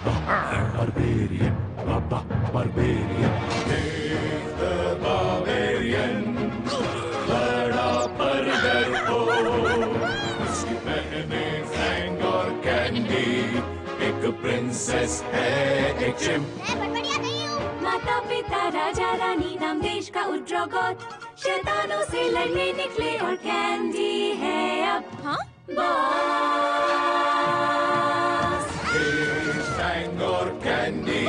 barbarian, barbarian, barbarian. He's the barbarian, बड़ा पर डरपोक, उसकी बहने फैंग और कैंडी, एक प्रिंसेस है एक चिंप। मैं बड़बड़िया नहीं हूँ। माता पिता राजा रानी नाम देश का उद्रोगोत, शैतानों से लड़ने निकले और कैंडी है अब हाँ बॉस। फैंग और कैंडी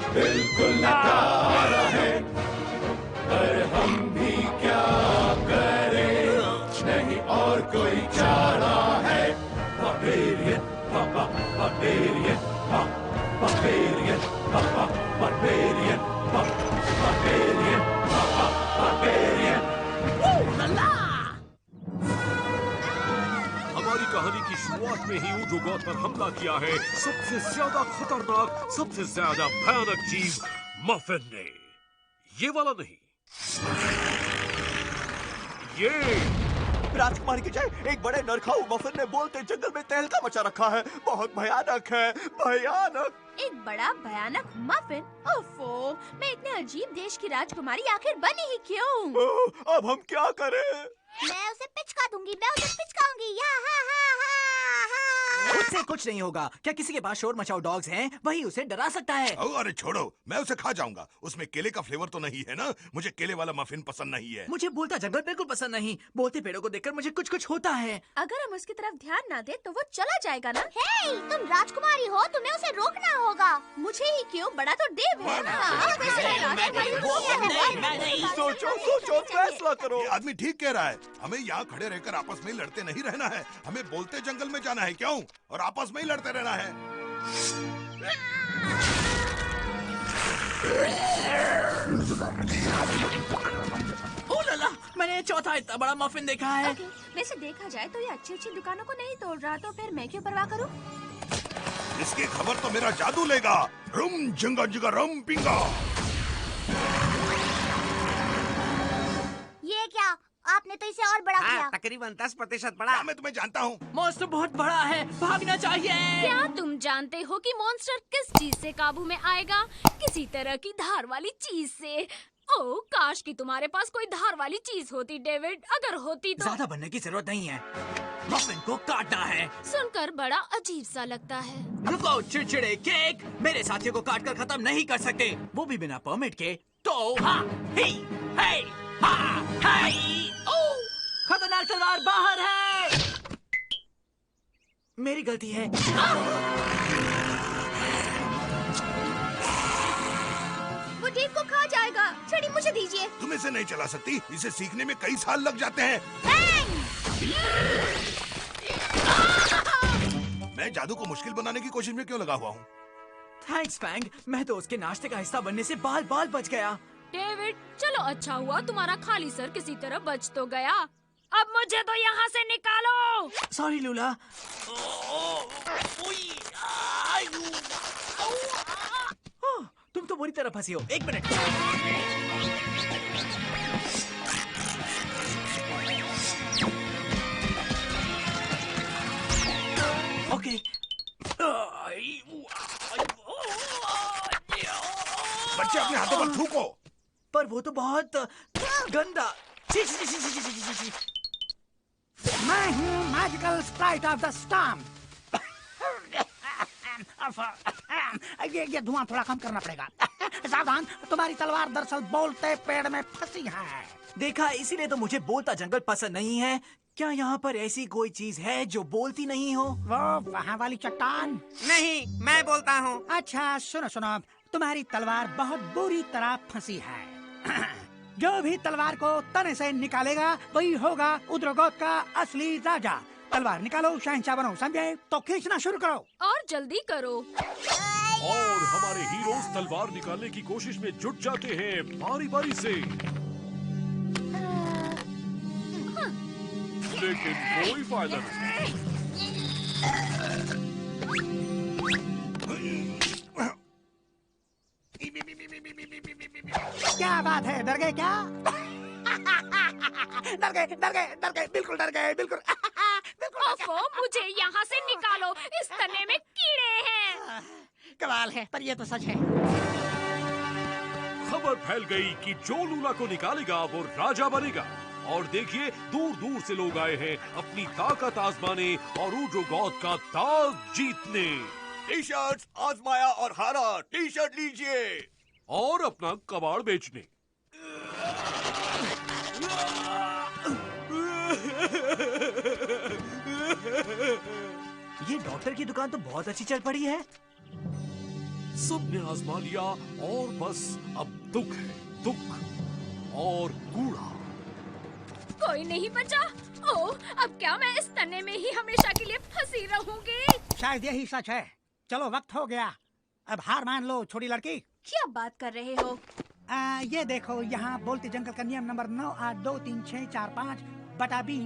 बिल्कुल नकारा है, पर हम भी क्या करें, नहीं और कोई चारा है। Barbarian, barbarian, barbarian, barbarian, barbarian, barbarian. हमारी कहानी की शुरुआत में ही उद्रोगोत पर हमला किया है सबसे ज्यादा खतरनाक, सबसे ज्यादा भयानक जीव मफिन ने। ये वाला नहीं, ये राजकुमारी की जय। एक बड़े नरखाऊ मफिन ने बोलते जंगल में तहलका मचा रखा है। बहुत भयानक है, भयानक। एक बड़ा भयानक मफिन? ओफो, मैं इतने अजीब देश की राजकुमारी आखिर बनी ही क्यों? अब हम क्या करें? मैं उसे पिचका दूंगी, मैं उसे पिचकाऊंगी। या हा हा हा हा। उससे कुछ नहीं होगा। क्या किसी के पास शोर मचाओ डॉग्स हैं? वही उसे डरा सकता है। अरे छोड़ो, मैं उसे खा जाऊंगा। उसमें केले का फ्लेवर तो नहीं है ना? मुझे केले वाला मफिन पसंद नहीं है। मुझे बोलता जंगल बिल्कुल पसंद नहीं। बोलते पेड़ों को देखकर मुझे कुछ कुछ होता है। अगर हम उसकी तरफ ध्यान ना दे तो वो चला जाएगा ना। हे, तुम राजकुमारी हो, तुम्हें उसे रोकना होगा। मुझे ही क्यों, बड़ा तो देव है ना। सोचो सोचो, फैसला करो। ये आदमी ठीक कह रहा है। हमें यहाँ खड़े रहकर आपस में लड़ते नहीं रहना है। हमें बोलते जंगल में जाना है, क्यों? और आपस में ही लड़ते रहना है। ओ लाला, मैंने चौथा इतना बड़ा मफिन देखा है। वैसे देखा जाए तो ये अच्छी अच्छी दुकानों को नहीं तोड़ रहा, तो फिर मैं क्यों परवाह करूं? इसकी खबर तो मेरा जादू लेगा। रुम जिंगा जिगा रम पिंगा। ये क्या? आपने तो इसे और बड़ा किया। तकरीबन 10% बड़ा। मैं तुम्हें जानता हूँ। मॉन्स्टर बहुत बड़ा है, भागना चाहिए। क्या तुम जानते हो कि मॉन्स्टर किस चीज से काबू में आएगा? किसी तरह की धार वाली चीज से। ओह, काश कि तुम्हारे पास कोई धार वाली चीज होती डेविड। अगर होती तो। ज्यादा बनने की जरूरत नहीं है, मफिन को काटना है। सुनकर बड़ा अजीब सा लगता है। रुको चिड़चिड़े केक, मेरे साथियों को काटकर खत्म नहीं कर सकते, वो भी बिना परमिट के। तो हाँ, हे, हे, हाँ, हे, ओह, खतरनाक तलवार बाहर है। मेरी गलती है। वो डेव को खा जाएगा। छड़ी मुझे दीजिए। तुम इसे नहीं चला सकती। इसे सीखने में कई साल लग जाते हैं। मैं जादू को मुश्किल बनाने की कोशिश में क्यों लगा हुआ हूँ? थैंक्स फैंग, मैं तो उसके नाश्ते का हिस्सा बनने से बाल बाल बच गया। डेविड, चलो अच्छा हुआ तुम्हारा खाली सर किसी तरह बच तो गया। अब मुझे तो यहाँ से निकालो। सॉरी लूला। तुम तो बुरी तरह फंसी हो। एक मिनट। ओके। बच्चे अपने हाथों पर थूको। पर वो तो बहुत गंदा। छी, छी, छी, छी, छी, छी, छी, छी। मैं हूँ magical Sprite of the storm. ये धुआं थोड़ा कम करना पड़ेगा। सावधान, तुम्हारी तलवार दरअसल बोलते पेड़ में फंसी है। देखा, इसीलिए तो मुझे बोलता जंगल पसंद नहीं है। क्या यहाँ पर ऐसी कोई चीज है जो बोलती नहीं हो? वो वहाँ वाली चट्टान? नहीं, मैं बोलता हूँ। अच्छा सुनो सुनो, तुम्हारी तलवार बहुत बुरी तरह फंसी है। जो भी तलवार को तने से निकालेगा वही होगा उद्रोगोत का असली राजा। तलवार निकालो, शहंशाह बनो, समझे? तो खींचना शुरू करो। और जल्दी करो। और हमारे हीरोज तलवार निकालने की कोशिश में जुट जाते हैं बारी बारी से, लेकिन कोई फायदा नहीं। क्या बात है, डर गए क्या? डर गए, डर गए, डर गए, बिल्कुल डर गए, बिल्कुल। ओफो, मुझे यहाँ से निकालो, इस तने में कीड़े हैं। कमाल है, पर ये तो सच है। खबर फैल गई कि जो लूला को निकालेगा वो राजा बनेगा। और देखिए, दूर दूर से लोग आए हैं अपनी ताकत आजमाने और ऊड्रोगोथ का ताज जीतने। टी शर्ट आजमाया और हारा, टी शर्ट लीजिए और अपना कबाड़ बेचने। ये डॉक्टर की दुकान तो बहुत अच्छी चल पड़ी है। सबने आजमा लिया और बस अब दुख है, दुख और कूड़ा। कोई नहीं बचा। ओह, अब क्या मैं इस तने में ही हमेशा के लिए फंसी रहूंगी? शायद यही सच है। चलो वक्त हो गया, अब हार मान लो छोटी लड़की। क्या बात कर रहे हो? ये देखो, यहाँ बोलते जंगल का नियम नंबर 9, 8, 2, 3, 6, 4, 5 बटा बी।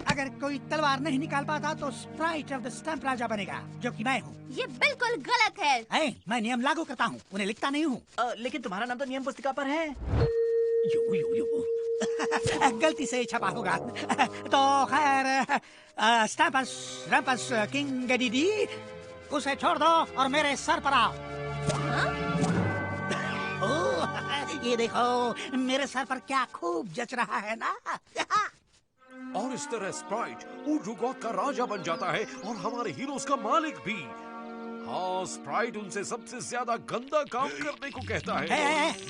अगर कोई तलवार नहीं निकाल पाता तो स्प्राइट ऑफ द स्टंप राजा बनेगा, जो कि मैं हूँ। ये बिल्कुल गलत है। मैं नियम लागू करता हूँ, उन्हें लिखता नहीं हूँ। लेकिन तुम्हारा नाम तो नियम पुस्तिका पर है। यू यू यू गलती से छपा होगा। तो खैर, स्टैम्पस रैम्पस किंग डी, उसे छोड़ दो और मेरे सर पर आओ। ओह, ये देखो मेरे सर पर क्या खूब जच रहा है ना। और इस तरह स्प्राइट ऊड्रोगोथ का राजा बन जाता है और हमारे हीरोज का मालिक भी। हाँ, स्प्राइट उनसे सबसे ज्यादा गंदा काम करने को कहता है।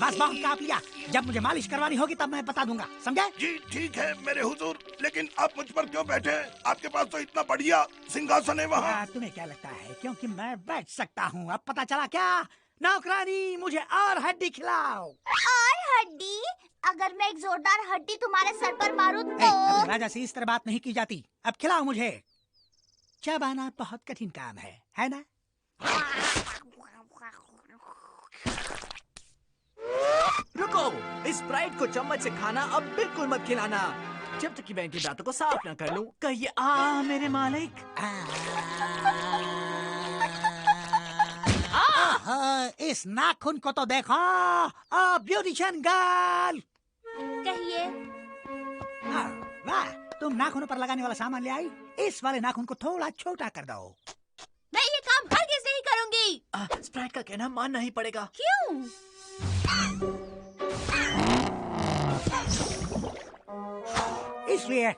बस बहुत काफ लिया, जब मुझे मालिश करवानी होगी तब मैं बता दूंगा, समझे? जी ठीक है मेरे हुजूर, लेकिन आप मुझ पर क्यों बैठे? आपके पास तो इतना बढ़िया सिंहासन है वहाँ। तुम्हें क्या लगता है क्योंकि मैं बैठ सकता हूँ? अब पता चला क्या? नौकरानी, मुझे और हड्डी खिलाओ। और हड्डी? अगर मैं एक जोरदार हड्डी तुम्हारे सर पर मारूं तो? अभी राजा से इस तरह बात नहीं की जाती। अब खिलाओ मुझे। चबाना बहुत कठिन काम है ना? रुको, इस स्प्राइट को चम्मच से खाना अब बिल्कुल मत खिलाना, जब तक कि मैं इनके दांतों को साफ न कर लूं। कहिए आ मेरे मालिक। इस नाखून को तो देखो, ब्यूटिशियन गर्ल। कहिए। वाह, तुम नाखूनों पर लगाने वाला सामान ले आई। इस वाले नाखून को थोड़ा छोटा कर दो। मैं ये काम हरगिज़ नहीं करूंगी। स्प्राइट का कहना मानना ही पड़ेगा। क्यों? इसलिए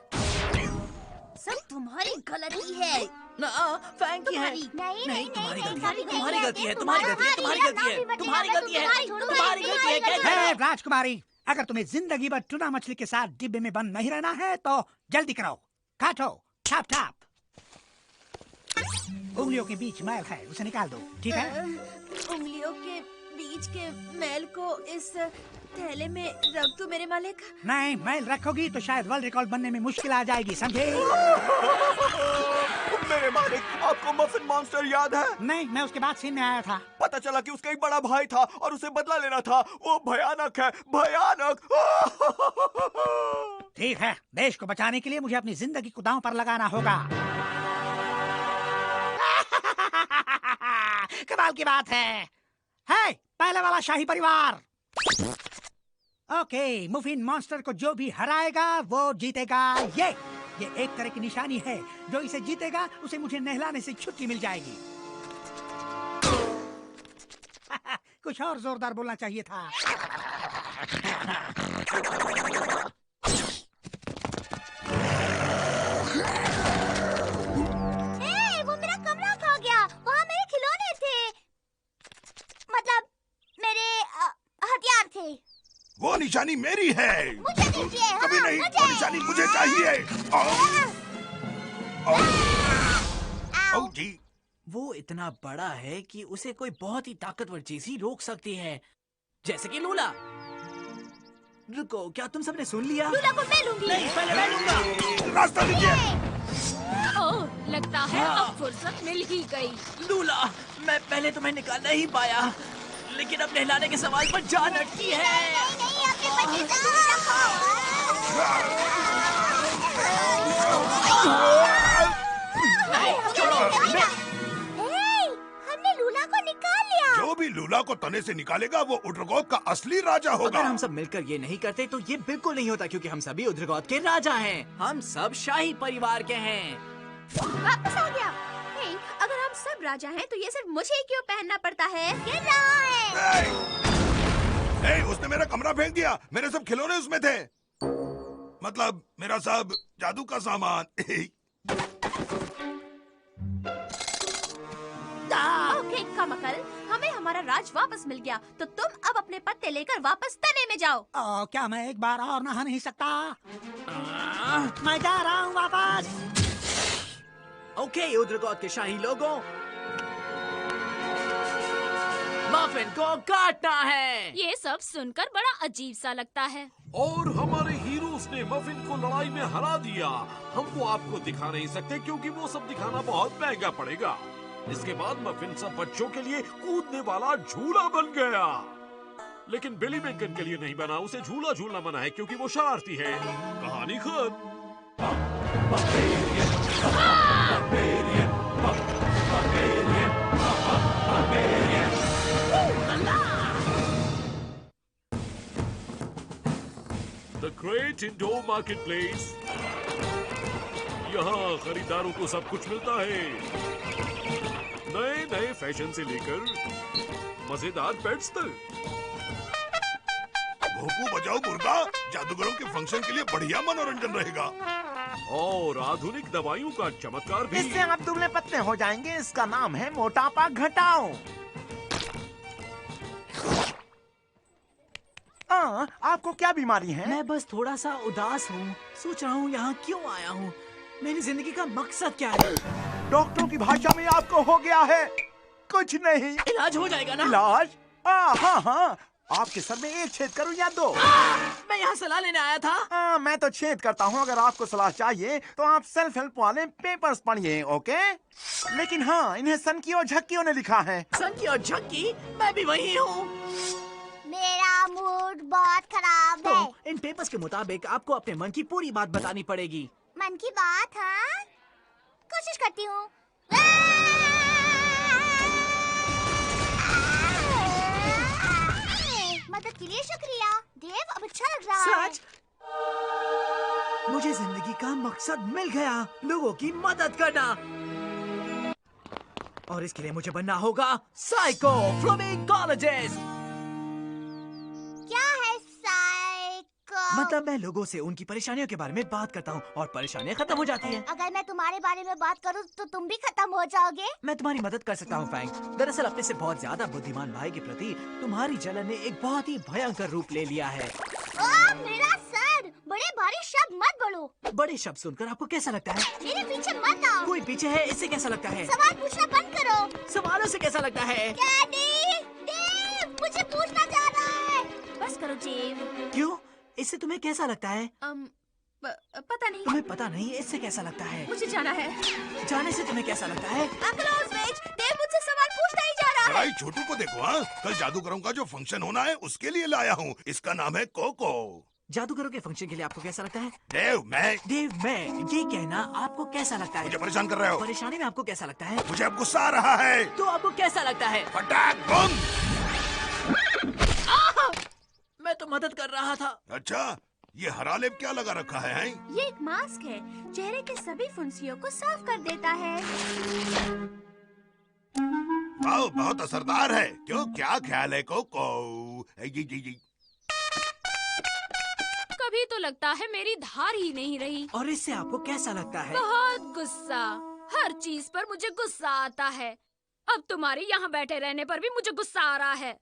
सब तुम्हारी गलती है। ना, फैंग की है। नहीं, तुम्हारी नहीं, गलती है, नहीं, तुम्हारी नहीं, गलती है, नहीं, तुम्हारी गलती है, तुम्हारी गलती है, तुम्हारी तुम्हारी गलती है, गलती है, तुम्हारी गलती है। राजकुमारी, अगर तुम्हें जिंदगी भर टूना मछली के साथ डिब्बे में बंद नहीं रहना है तो जल्दी करो, काटो, छाप छाप। उंगलियों के बीच मैल है, उसे निकाल दो, ठीक है? उंगलियों के बीच के मैल को इस थैले में रख दो मेरे मालिक। नहीं, मैल रखोगी तो शायद वर्ल्ड रिकॉर्ड बनने में मुश्किल आ जाएगी, समझे? मेरे मालिक, आपको मफिन मॉन्स्टर याद है? नहीं, मैं उसके बाद सीन में आया था। पता चला कि उसका एक बड़ा भाई था और उसे बदला लेना था। वो भयानक है, भयानक। ठीक है, देश को बचाने के लिए मुझे अपनी जिंदगी को दांव पर लगाना होगा। कमाल की बात है। पहले वाला शाही परिवार। ओके, मुफिन मॉन्स्टर को जो भी हराएगा वो जीतेगा। ये एक तरह की निशानी है, जो इसे जीतेगा उसे मुझे नहलाने से छुट्टी मिल जाएगी। कुछ और जोरदार बोलना चाहिए था। वो मेरा कमरा खा गया। वहाँ मेरे खिलौने थे, मतलब मेरे हथियार थे। वो निशानी मेरी है। मुझे दीजिए। कभी नहीं, वो निशानी मुझे चाहिए। ओ जी, वो इतना बड़ा है कि उसे कोई बहुत ही ताकतवर चीज ही रोक सकती है, जैसे कि लूला। रुको, क्या तुम सबने सुन लिया? लूला को मैं लूंगी। नहीं, पहले मैं लूंगा। रास्ता दीजिए। ओह, लगता है अब फुर्सत मिल ही गई। लूला, मैं पहले तुम्हें निकाल नहीं पाया, लेकिन अब नहलाने के सवाल पर जान अटकी है। नहीं, अपने बच्चे से दूर रखो। हमने लूला को निकाल लिया। जो भी लूला को तने से निकालेगा वो ऊड्रोगोथ का असली राजा होगा। अगर हम सब मिलकर ये नहीं करते तो ये बिल्कुल नहीं होता, क्योंकि हम सभी ऊड्रोगोथ के राजा हैं। हम सब शाही परिवार के हैं। वापस आ गया। अगर हम सब राजा हैं तो ये सिर्फ मुझे ही क्यों पहनना पड़ता है? गिर रहा है। उसने मेरा कमरा फेंक दिया। मेरे सब खिलौने उसमें थे, मतलब मेरा सब जादू का सामान। ओके कमकल, हमें हमारा राज वापस मिल गया, तो तुम अब अपने पत्ते लेकर वापस तने में जाओ। क्या मैं एक बार और नहा नहीं सकता? मैं जा रहा हूँ वापस। ओके उद्रगोत के शाही लोगों, मफिन को काटना है। ये सब सुनकर बड़ा अजीब सा लगता है। और हमारे हीरोज ने मफिन को लड़ाई में हरा दिया। हम वो आपको दिखा नहीं सकते क्योंकि वो सब दिखाना बहुत महंगा पड़ेगा। इसके बाद मफिन सब बच्चों के लिए कूदने वाला झूला बन गया, लेकिन बिली बेकन के लिए नहीं बना। उसे झूला झूलना मना है क्योंकि वो शरारती है। कहानी खत्म। The Great Indoor Marketplace। यहाँ खरीदारों को सब कुछ मिलता है, नए नए फैशन से लेकर मजेदार पेट्स तक। भोपू बजाओ मुर्गा, जादूगरों के फंक्शन के लिए बढ़िया मनोरंजन रहेगा। और आधुनिक दवाइयों का चमत्कार भी। इससे आप दुबले पतले हो जाएंगे। इसका नाम है मोटापा घटाओ। आपको क्या बीमारी है? मैं बस थोड़ा सा उदास हूँ। सोच रहा हूँ यहाँ क्यों आया हूँ। मेरी जिंदगी का मकसद क्या है? डॉक्टरों की भाषा में आपको हो गया है कुछ नहीं। इलाज हो जाएगा ना? इलाज? हाँ। आपके सर में एक छेद करूं या दो? मैं यहाँ सलाह लेने आया था। मैं तो छेद करता हूँ। अगर आपको सलाह चाहिए तो आप सेल्फ हेल्प वाले पेपर्स पढ़िए, ओके? लेकिन हाँ, इन्हें सनकी और झक्कियों ने लिखा है। सनकी और झक्की? मैं भी वही हूँ। मेरा मूड बहुत खराब है। तो इन पेपर्स के मुताबिक आपको अपने मन की पूरी बात बतानी पड़ेगी। मन की बात? हाँ, कोशिश करती हूँ। मदद के लिए शुक्रिया देव, अब अच्छा लग रहा है। सच? मुझे जिंदगी का मकसद मिल गया, लोगों की मदद करना। और इसके लिए मुझे बनना होगा साइको फ्लेमिंगोलॉजिस्ट। क्या है साइको? मतलब मैं लोगों से उनकी परेशानियों के बारे में बात करता हूँ और परेशानियाँ खत्म हो जाती हैं। अगर मैं तुम्हारे बारे में बात करूँ तो तुम भी खत्म हो जाओगे। मैं तुम्हारी मदद कर सकता हूँ फैंग। दरअसल अपने से बहुत ज्यादा बुद्धिमान भाई के प्रति तुम्हारी जलन ने एक बहुत ही भयंकर रूप ले लिया है। मेरा सर! बड़े भारी शब्द मत बोलो। बड़े शब्द सुनकर आपको कैसा लगता है? मेरे पीछे मत आओ। कोई पीछे है, इससे कैसा लगता है? सवाल पूछना बंद करो। सवालों से कैसा लगता है? डैडी! देव! मुझे पूछना चाह रहा है। बस करो देव। क्यों? इससे तुम्हें कैसा लगता है? पता नहीं। तुम्हें पता नहीं, इससे कैसा लगता है? मुझे जाना है। जाने से तुम्हें कैसा लगता है? अंकल ऑस्वेज, देव मुझसे सवाल पूछना ही जा रहा है। भाई छोटू को देखो। हाँ, कल जादूगरों का जो फंक्शन होना है उसके लिए लाया हूँ। इसका नाम है कोको। जादूगरों के फंक्शन के लिए आपको कैसा लगता है? देव मैं ये कहना आपको कैसा लगता है? मुझे परेशान कर रहे हो। परेशानी में आपको कैसा लगता है? मुझे अब गुस्सा आ रहा है। तो आपको कैसा लगता है? फटाक बम। मैं तो मदद कर रहा था। अच्छा, ये हरा लेप क्या लगा रखा है? ये एक मास्क है, चेहरे के सभी फुंसियों को साफ कर देता है। वाह, बहुत असरदार है। क्यों, क्या ख्याल है कोको? कभी तो लगता है मेरी धार ही नहीं रही। और इससे आपको कैसा लगता है? बहुत गुस्सा। हर चीज पर मुझे गुस्सा आता है। अब तुम्हारे यहाँ बैठे रहने पर भी मुझे गुस्सा आ रहा है।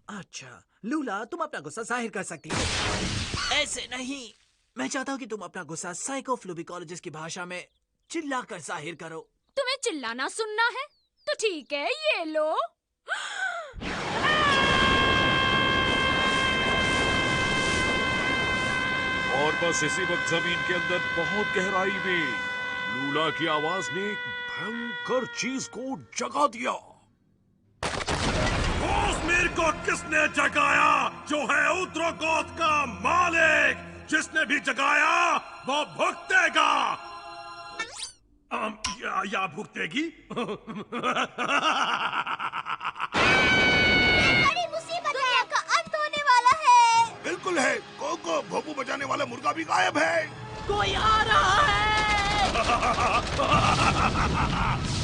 अच्छा लूला, तुम अपना गुस्सा जाहिर कर सकती हो। ऐसे नहीं, मैं चाहता हूँ कि तुम अपना गुस्सा साइकोफ्लूबिकोलॉजिस्ट की भाषा में चिल्ला कर जाहिर करो। तुम्हें चिल्लाना सुनना है तो ठीक है, ये लो। और बस इसी वक्त जमीन के अंदर बहुत गहराई में लूला की आवाज ने एक भयंकर चीज को जगा दिया। मेरे को किसने जगाया? जो है उद्रगोत का मालिक। जिसने भी जगाया वो भुगतेगा। या भुगतेगी। बड़ी मुसीबत है, का अंत होने वाला है। बिल्कुल है। कोको, भोपू बजाने वाला मुर्गा भी गायब है। कोई आ रहा है।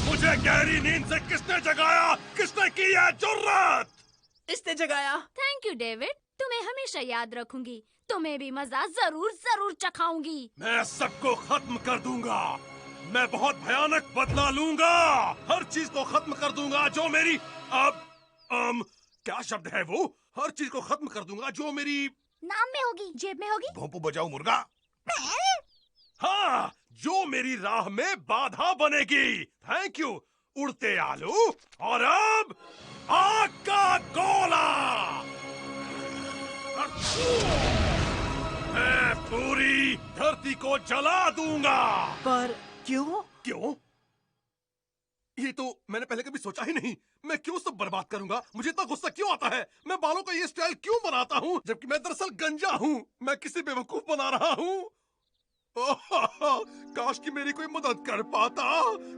मुझे मुझे गहरी नींद से किसने जगाया? किसने की है जुर्रत? इसने जगाया। थैंक यू डेविड, तुम्हें हमेशा याद रखूंगी। तुम्हें भी मजा जरूर जरूर चखाऊंगी। मैं सबको खत्म कर दूंगा। मैं बहुत भयानक बदला लूंगा। हर चीज को खत्म कर दूंगा जो मेरी क्या शब्द है वो? हर चीज को खत्म कर दूंगा जो मेरी नाम में होगी, जेब में होगी। भोंपू बजाओ मुर्गा। हाँ, जो मेरी राह में बाधा बनेगी। थैंक यू उड़ते आलू। और अब आग का गोला। मैं पूरी धरती को जला दूंगा। पर क्यों? क्यों? ये तो मैंने पहले कभी सोचा ही नहीं। मैं क्यों सब बर्बाद करूंगा? मुझे इतना गुस्सा क्यों आता है? मैं बालों का ये स्टाइल क्यों बनाता हूँ जबकि मैं दरअसल गंजा हूँ? मैं किसी बेवकूफ बना रहा हूँ। काश कि मेरी कोई मदद कर पाता।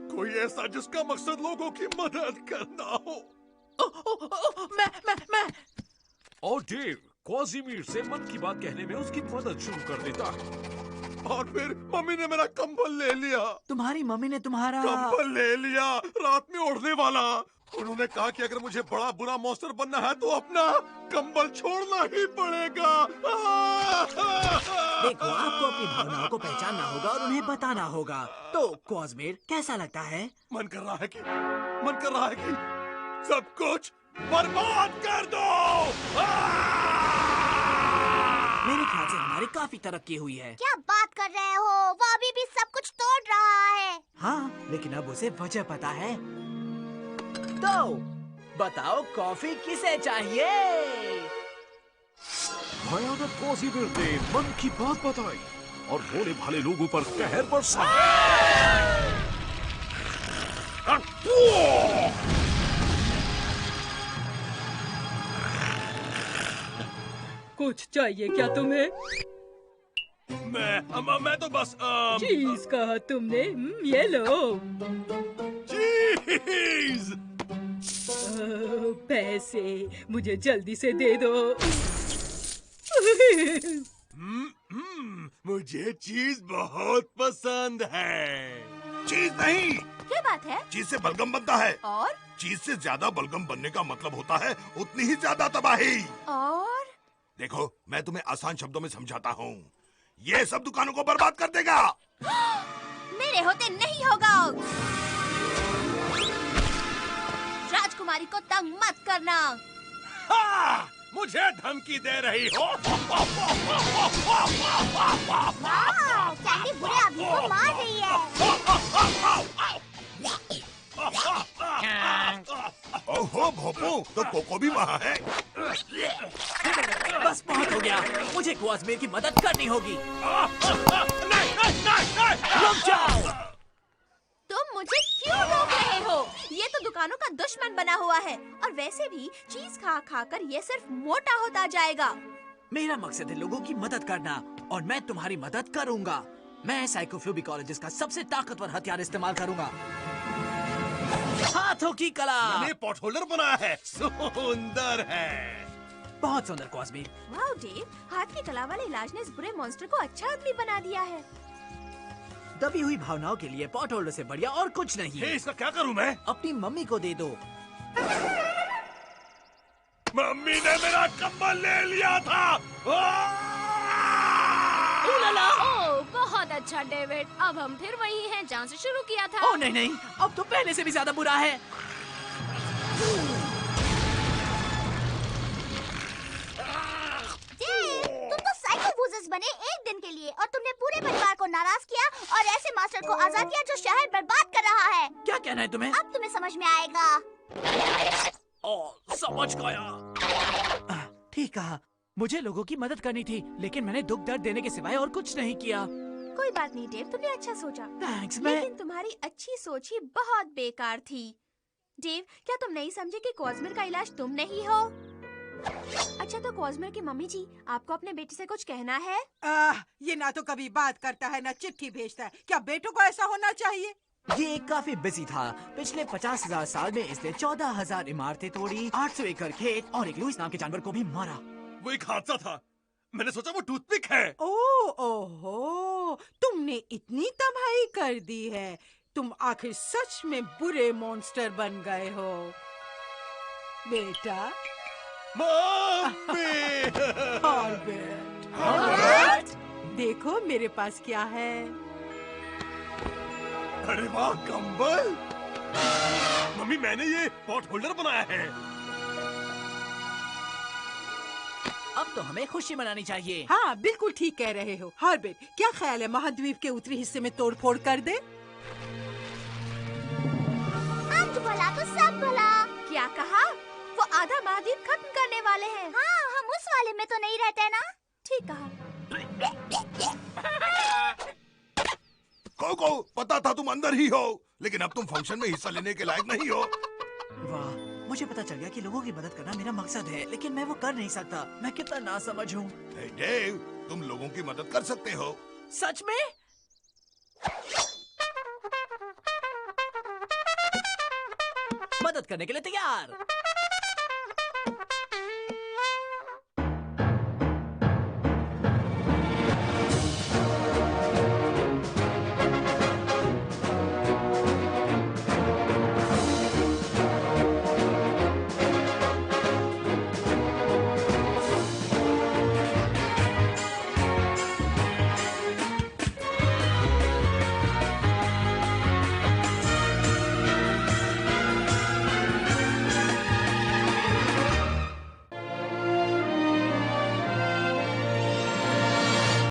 कोई ऐसा जिसका मकसद लोगों की मदद करना हो। मैं और डेव क्वाजीमीर से मन की बात कहने में उसकी मदद शुरू कर देता है। और फिर मम्मी ने मेरा कंबल ले लिया। तुम्हारी मम्मी ने तुम्हारा कंबल ले लिया, रात में ओढ़ने वाला। उन्होंने कहा कि अगर मुझे बड़ा बुरा मॉन्स्टर बनना है तो अपना कंबल छोड़ना ही पड़ेगा। देखो, आपको अपनी भावनाओं को पहचानना होगा और उन्हें बताना होगा। तो क्वाज़मीर, कैसा लगता है? मन कर रहा है कि सब कुछ बर्बाद कर दो। मेरे ख्याल से हमारी काफी तरक्की हुई है। क्या बात कर रहे हो? वो अभी भी सब कुछ तोड़ रहा है। हाँ, लेकिन अब उसे वजह पता है। तो बताओ, कॉफी किसे चाहिए? भयानक क्वाजीमीर ने मन की बात बताई और भोले भाले लोगों पर कहर बरसाया। कुछ चाहिए क्या तुम्हें? मैं तो बस चीज कहा तुमने? ये लो। चीज। पैसे मुझे जल्दी से दे दो। मुझे चीज बहुत पसंद है। चीज नहीं, क्या बात है? चीज से बलगम बनता है। और चीज से ज्यादा बलगम बनने का मतलब होता है उतनी ही ज्यादा तबाही। और देखो, मैं तुम्हें आसान शब्दों में समझाता हूँ। ये सब दुकानों को बर्बाद कर देगा। मेरे होते नहीं होगा। राजकुमारी को तंग मत करना। हाँ, मुझे धमकी दे रही हो। सैंडी बुरे आदमी को मार रही है। ओहो भोपू, तो कोको भी वहाँ है। बस बहुत हो गया। मुझे क्वाज़मीर की मदद करनी होगी। रुक जाओ। तुम मुझे क्यों रोक रहे हो? ये तो दुकानों का दुश्मन बना हुआ है। और वैसे भी चीज खा खा कर ये सिर्फ मोटा होता जाएगा। मेरा मकसद है लोगों की मदद करना और मैं तुम्हारी मदद करूंगा। मैं साइकोफ्यूबिकोलॉजिस्ट का सबसे ताकतवर हथियार इस्तेमाल करूंगा, हाथों की कला। मैंने पॉट होल्डर बनाया है। सुंदर है। बहुत सुंदर क्वाज़मीर। वाओ डेव, हाथ की कला वाले इलाज ने इस बुरे मॉन्स्टर को अच्छा आदमी बना दिया है। दबी हुई भावनाओं के लिए पॉट होल्डर से बढ़िया और कुछ नहीं। हे, इसका क्या करूं मैं? अपनी मम्मी को दे दो। मम्मी ने मेरा कंबल ले लिया था। ओह, बहुत अच्छा डेविड। अब हम फिर वही हैं जहाँ से शुरू किया था। ओह नहीं नहीं, अब तो पहले से भी ज्यादा बुरा है। तुम तो साइकोफूजस बने एक दिन के लिए और तुमने पूरे परिवार को नाराज किया और ऐसे मास्टर को आजाद किया जो शहर बर्बाद कर रहा है। क्या कहना है तुम्हें? अब तुम्हें समझ में आएगा। समझ गया। ठीक कहा। मुझे लोगों की मदद करनी थी, लेकिन मैंने दुख दर्द देने के सिवाय और कुछ नहीं किया। कोई बात नहीं डेव, तुमने अच्छा सोचा। थैंक्स। लेकिन तुम्हारी अच्छी सोच ही बहुत बेकार थी। डेव, क्या तुम नहीं समझे कि क्वाज़मीर का इलाज तुम नहीं हो? अच्छा, तो क्वाज़मीर की मम्मी जी, आपको अपने बेटे से कुछ कहना है? ये ना तो कभी बात करता है ना चिट्ठी भेजता है। क्या बेटों को ऐसा होना चाहिए? ये काफी बिजी था। पिछले 50,000 साल में इसने 14,000 इमारतें तोड़ी, 800 एकड़ खेत और एक लुइस नाम के जानवर को भी मारा। वो एक हादसा था। मैंने सोचा वो टूथपिक है। ओहो, तुमने इतनी तबाही कर दी है। तुम आखिर सच में बुरे मॉन्स्टर बन गए हो बेटा। हॉर्बेट, देखो मेरे पास क्या है। अरे वाह, कंबल। मम्मी, मैंने ये पॉट होल्डर बनाया है। अब तो हमें खुशी मनानी चाहिए। हाँ, बिल्कुल ठीक कह रहे हो। हॉर्बेट, क्या ख्याल है महाद्वीप के उत्तरी हिस्से में तोड़फोड़ कर दे? अंत भला तो सब भला। क्या कहा? वो आधा महाद्वीप खत्म करने वाले हैं। हाँ, हम उस वाले में तो नहीं रहते ना। ठीक कहा। कोको, पता था तुम अंदर ही हो, लेकिन अब तुम फंक्शन में हिस्सा लेने के लायक नहीं हो। वाह, मुझे पता चल गया कि लोगों की मदद करना मेरा मकसद है, लेकिन मैं वो कर नहीं सकता। मैं कितना नासमझ हूँ। हे डेव, तुम लोगों की मदद कर सकते हो। सच में? मदद करने के लिए तैयार।